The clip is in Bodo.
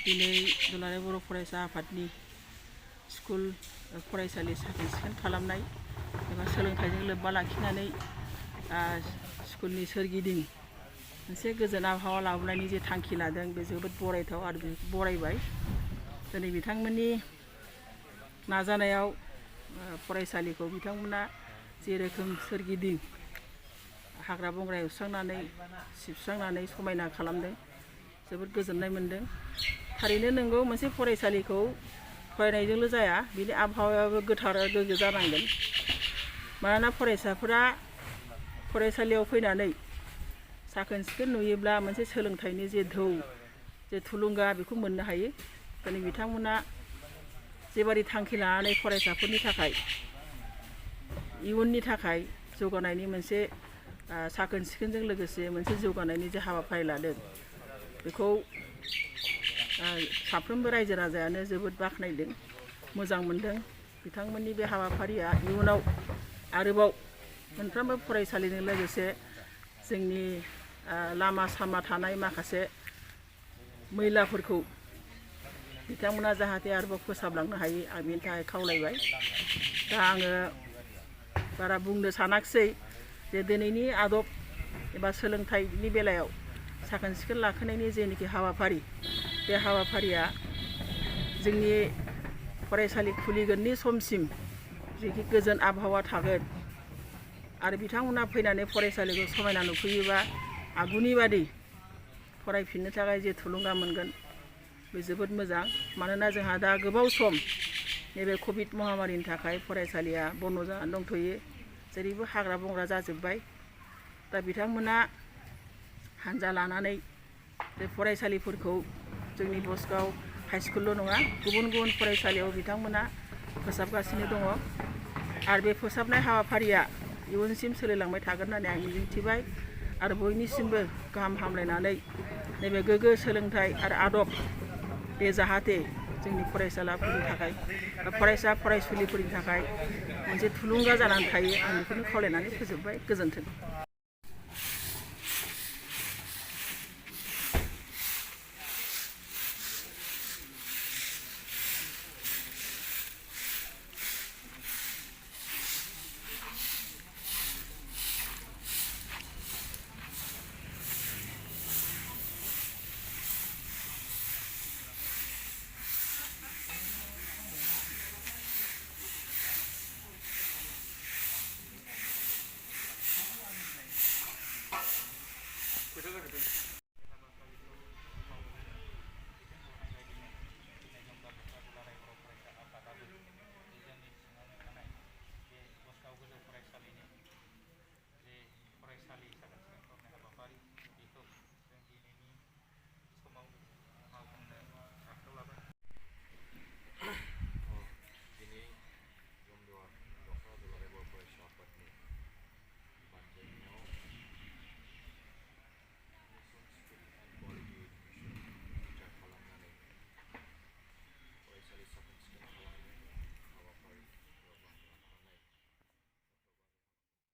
दिनै दुलाराय बर' फरायसा आफादनि स्कुल फरायसालि साखोन सिखोन खालामनाय एबा सोलोंथाइजों लोब्बा लाखिनानै स्कुलनि सोरगिदिं मोनसे गोजोन आबहावा लाबोनायनि जे थांखि लादों बे जोबोद बरायथाव आरो बरायबाय। दिनै बिथांमोननि नाजानायाव फरायसालिखौ बिथांमोना जेरोखोम सोरगिदिं हाग्रा बंग्रा एवस्रांनानै सिबस्रांनानै समायना खालामदों, जोबोद गोजोननाय मोनदों। थारैनो नंगौ, मोनसे फरायसालिखौ फरायनायजोंल' जाया, बिनि आबहावायाबो गोथार आरो गोग्गो जानांगोन। मानोना फरायसाफोरा फरायसालियाव फैनानै साखोन सिखोन नुयोब्ला मोनसे सोलोंथाइनि जे ढौ, जे थुलुंगा बेखौ मोननो हायो। दिनै बिथांमोना जेबादि थांखि लानानै फरायसाफोरनि थाखाय इयुननि थाखाय जौगानायनि मोनसे साखोन सिखोनजों लोगोसे मोनसे जौगानायनि जे हाबाफारि लादों, बेखौ साफ्रोमबो रायजो राजायानो जोबोद बाख्नायदों, मोजां मोनदों। बिथांमोननि बे हाबाफारिया इयुनाव आरोबाव मोनफ्रोमबो फरायसालिजों लोगोसे जोंनि लामा सामा थानाय माखासे मैलाफोरखौ बिथांमोना जाहाथे आरोबाव फोसाबलांनो हायो, आं बेनि थाखाय खावलायबाय। दा आङो बारा बुंनो सानाखिसै जे दिनैनि आदब एबा सोलोंथाइनि बेलायाव साखोन सिखोन लाखिनायनि जेनोखि हाबाफारि, बे हाबाफारिया जोंनि फरायसालि खुलिगोननि समसिम जेखि गोजोन आबहावा थागोन आरो बिथांमोना फैनानै फरायसालिखौ समायना नुफैयोबा आगुनि बादि फरायफिननो थाखाय जे थुलुंगा मोनगोन, बे जोबोद मोजां। मानोना जोंहा दा गोबाव सम नैबे कभिड महामारिनि थाखाय फरायसालिया बन्द' जानानै दंथ'यो, जेरैबो हाग्रा बंग्रा जाजोब्बाय। दा बिथांमोना हानजा लानानै बे फरायसालिफोरखौ जोंनि बसगाव हाइ स्कुलल' नङा, गुबुन गुबुन फरायसालियाव बिथांमोना फोसाबगासिनो दङ आरो बे फोसाबनाय हाबाफारिया इयुनसिम सोलिलांबाय थागोन होननानै आं मिजिंथिबाय आरो बयनिसिमबो गाहाम हामलायनानै नैबे गोग्गो सोलोंथाइ आरो आदब बे जाहाथे जोंनि फरायसाफोरनि थाखाय फरायसा फरायसुलिफोरनि थाखाय मोनसे थुलुंगा जानानै थायो, आं बेखौनो खावलायनानै फोजोबबाय। गोजोन्थों।